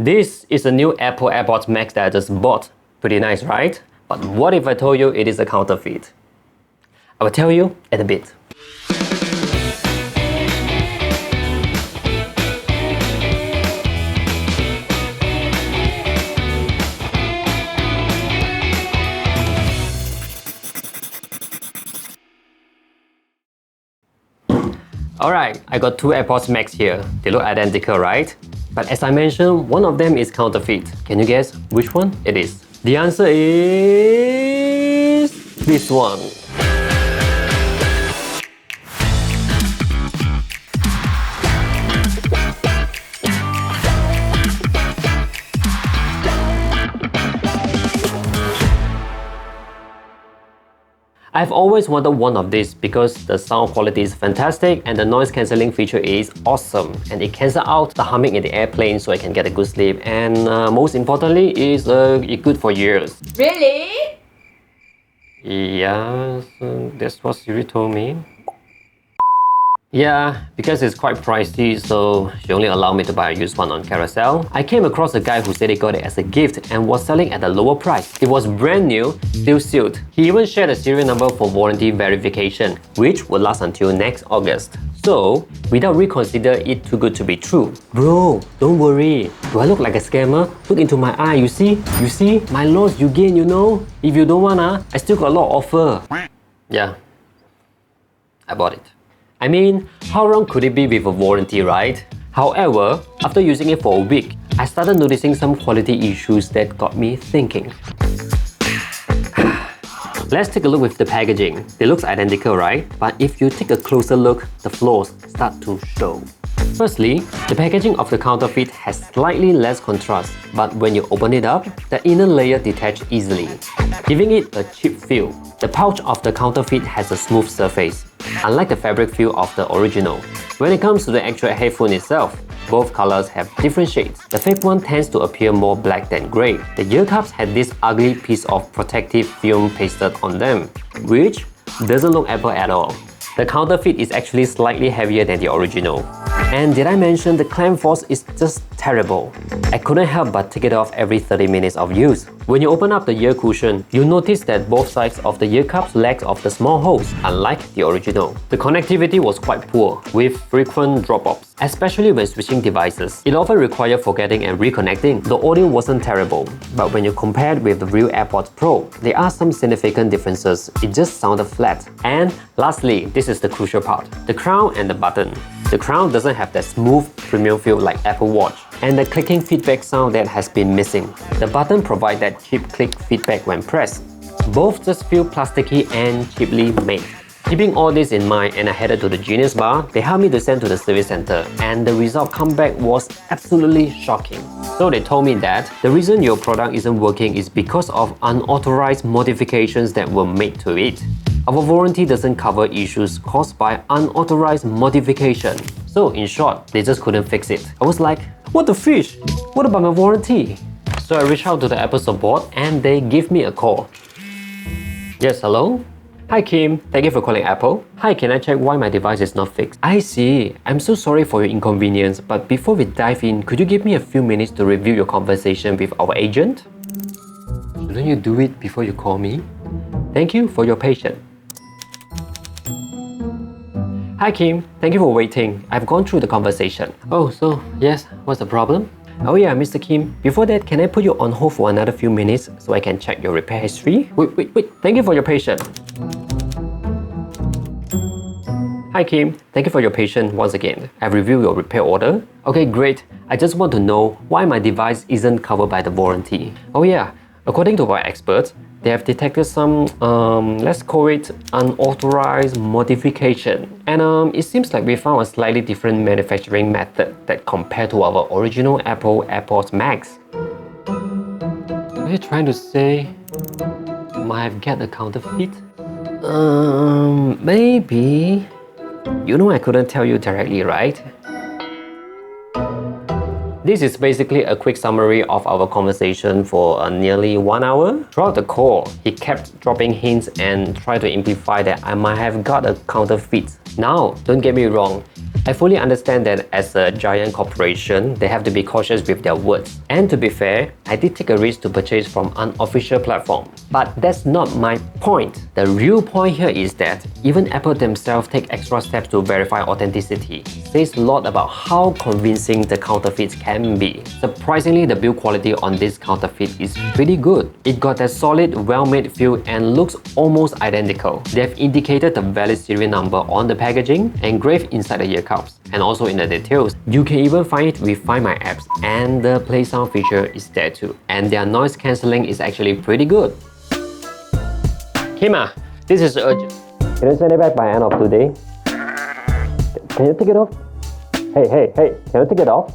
This is a new Apple AirPods Max that I just bought. Pretty nice, right? But what if I told you it is a counterfeit? I will tell you in a bit. Alright, I got two AirPods Max here. They look identical, right? But as I mentioned, one of them is counterfeit. Can you guess which one it is? The answer is this one. I've always wanted one of these because the sound quality is fantastic and the noise cancelling feature is awesome, and it cancels out the humming in the airplane so I can get a good sleep, and most importantly it's good for years. Really? Yeah, so that's what Siri told me. Yeah, because it's quite pricey, so she only allowed me to buy a used one on Carousell. I came across a guy who said he got it as a gift and was selling at a lower price. It was brand new, still sealed. He even shared a serial number for warranty verification, which will last until next August. So, without reconsider it too good to be true. Bro, don't worry. Do I look like a scammer? Look into my eye, you see? You see? My loss you gain, you know? If you don't want, I still got a lot of offer. Yeah, I bought it. I mean, how wrong could it be with a warranty, right? However, after using it for a week, I started noticing some quality issues that got me thinking. Let's take a look with the packaging. It looks identical, right? But if you take a closer look, the flaws start to show. Firstly, the packaging of the counterfeit has slightly less contrast, but when you open it up, the inner layer detaches easily, giving it a cheap feel. The pouch of the counterfeit has a smooth surface, unlike the fabric feel of the original. When it comes to the actual headphone itself, both colors have different shades. The fake one tends to appear more black than grey. The ear cups had this ugly piece of protective film pasted on them, which doesn't look Apple at all. The counterfeit is actually slightly heavier than the original. And did I mention the clamp force is just terrible? I couldn't help but take it off every 30 minutes of use. When you open up the ear cushion, you'll notice that both sides of the ear cups lack of the small holes, unlike the original. The connectivity was quite poor, with frequent drop-offs, especially when switching devices. It often required forgetting and reconnecting. The audio wasn't terrible, but when you compare it with the real AirPods Pro, there are some significant differences. It just sounded flat. And lastly, this is the crucial part, the crown and the button. The crown doesn't have that smooth premium feel like Apple Watch, and the clicking feedback sound that has been missing. The button provides that cheap click feedback when pressed. Both just feel plasticky and cheaply made. Keeping all this in mind, and I headed to the Genius Bar, they helped me to send to the service center, and the result comeback was absolutely shocking. So they told me that the reason your product isn't working is because of unauthorized modifications that were made to it. Our warranty doesn't cover issues caused by unauthorized modification. So in short, they just couldn't fix it. I was like, what the fish? What about my warranty? So I reached out to the Apple support and they give me a call. Yes, hello? Hi Kim, thank you for calling Apple. Hi, can I check why my device is not fixed? I see. I'm so sorry for your inconvenience, but before we dive in, could you give me a few minutes to review your conversation with our agent? Shouldn't you do it before you call me? Thank you for your patience. Hi Kim, thank you for waiting. I've gone through the conversation. Oh, so yes, what's the problem? Oh yeah, Mr. Kim, before that, can I put you on hold for another few minutes so I can check your repair history? Wait, thank you for your patience. Hi Kim, thank you for your patience once again. I've reviewed your repair order. Okay, great. I just want to know why my device isn't covered by the warranty. Oh yeah, according to our experts, they have detected some, let's call it unauthorized modification. And it seems like we found a slightly different manufacturing method that compared to our original Apple AirPods Max. Are you trying to say I might have get a counterfeit? Maybe. You know I couldn't tell you directly, right? This is basically a quick summary of our conversation for nearly 1 hour. Throughout the call, he kept dropping hints and tried to imply that I might have got a counterfeit. Now, don't get me wrong, I fully understand that as a giant corporation, they have to be cautious with their words. And to be fair, I did take a risk to purchase from unofficial platform. But that's not my point. The real point here is that even Apple themselves take extra steps to verify authenticity. It says a lot about how convincing the counterfeits can be. Surprisingly, the build quality on this counterfeit is pretty good. It got that solid, well-made feel and looks almost identical. They have indicated the valid serial number on the packaging, engraved inside the ear cups, and also in the details. You can even find it with Find My Apps, and the play sound feature is there too. And their noise cancelling is actually pretty good. Kima, this is urgent. Can you send it back by end of today? Can you take it off? Hey, can you take it off?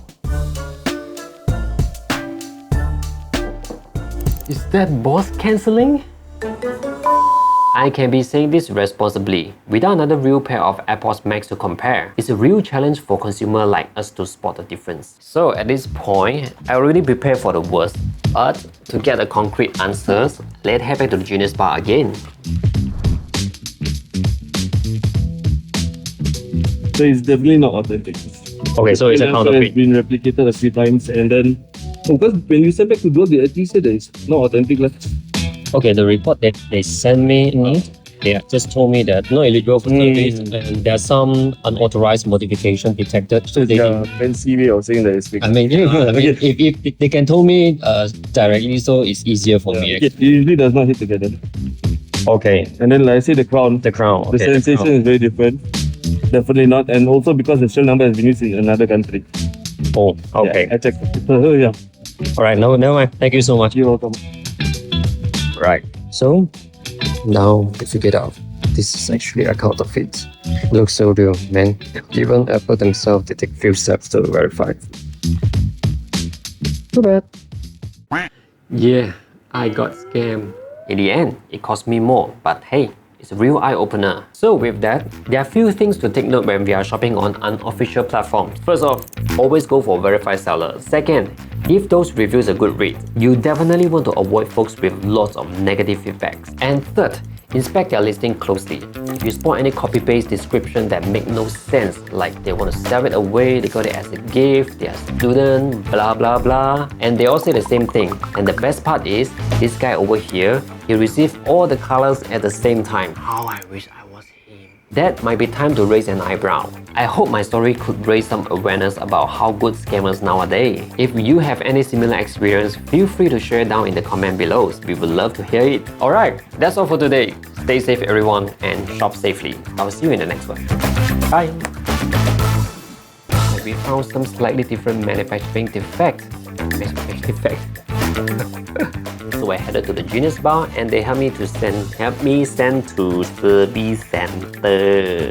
Is that voice cancelling? I can be saying this responsibly. Without another real pair of AirPods Max to compare, it's a real challenge for consumers like us to spot the difference. So at this point, I already prepared for the worst. But to get the concrete answers, let's head back to the Genius Bar again. So it's definitely not authentic. Okay, so it's a counterfeit. It's been replicated a few times, and then because when you send back to Duo, they actually say that it's not authentic. Okay, the report that they sent me, they just told me that not eligible for service and there's some unauthorized modification detected. So they fancy way of saying that it's fake. I mean, if they can tell me directly, so it's easier for me. It usually does not hit together. Okay. And then like I say the crown. The crown. Okay, the sensation is very different. Definitely not. And also because the shell number has been used in another country. Oh, okay. Yeah, I checked. So yeah. Alright, no, never mind. Thank you so much. You're welcome. Right. So now we figured out this is actually a counterfeit. It looks so real, man. Even Apple themselves, they take few steps to verify. Too bad. Yeah, I got scammed. In the end, it cost me more, but hey, it's a real eye-opener. So with that, there are few things to take note when we are shopping on unofficial platforms. First off, always go for verified sellers. Second, give those reviews a good read. You definitely want to avoid folks with lots of negative feedbacks. And third, inspect their listing closely. If you spot any copy-paste description that make no sense, like they want to sell it away, they got it as a gift, they are student, blah blah blah, and they all say the same thing. And the best part is, this guy over here, he received all the colors at the same time. How I wish I was him. That might be time to raise an eyebrow. I hope my story could raise some awareness about how good scammers nowadays. If you have any similar experience, feel free to share down in the comment below. We would love to hear it. Alright, that's all for today. Stay safe everyone and shop safely. I'll see you in the next one. Bye! We found some slightly different manufacturing defect. So I headed to the Genius Bar and they helped me send to service center.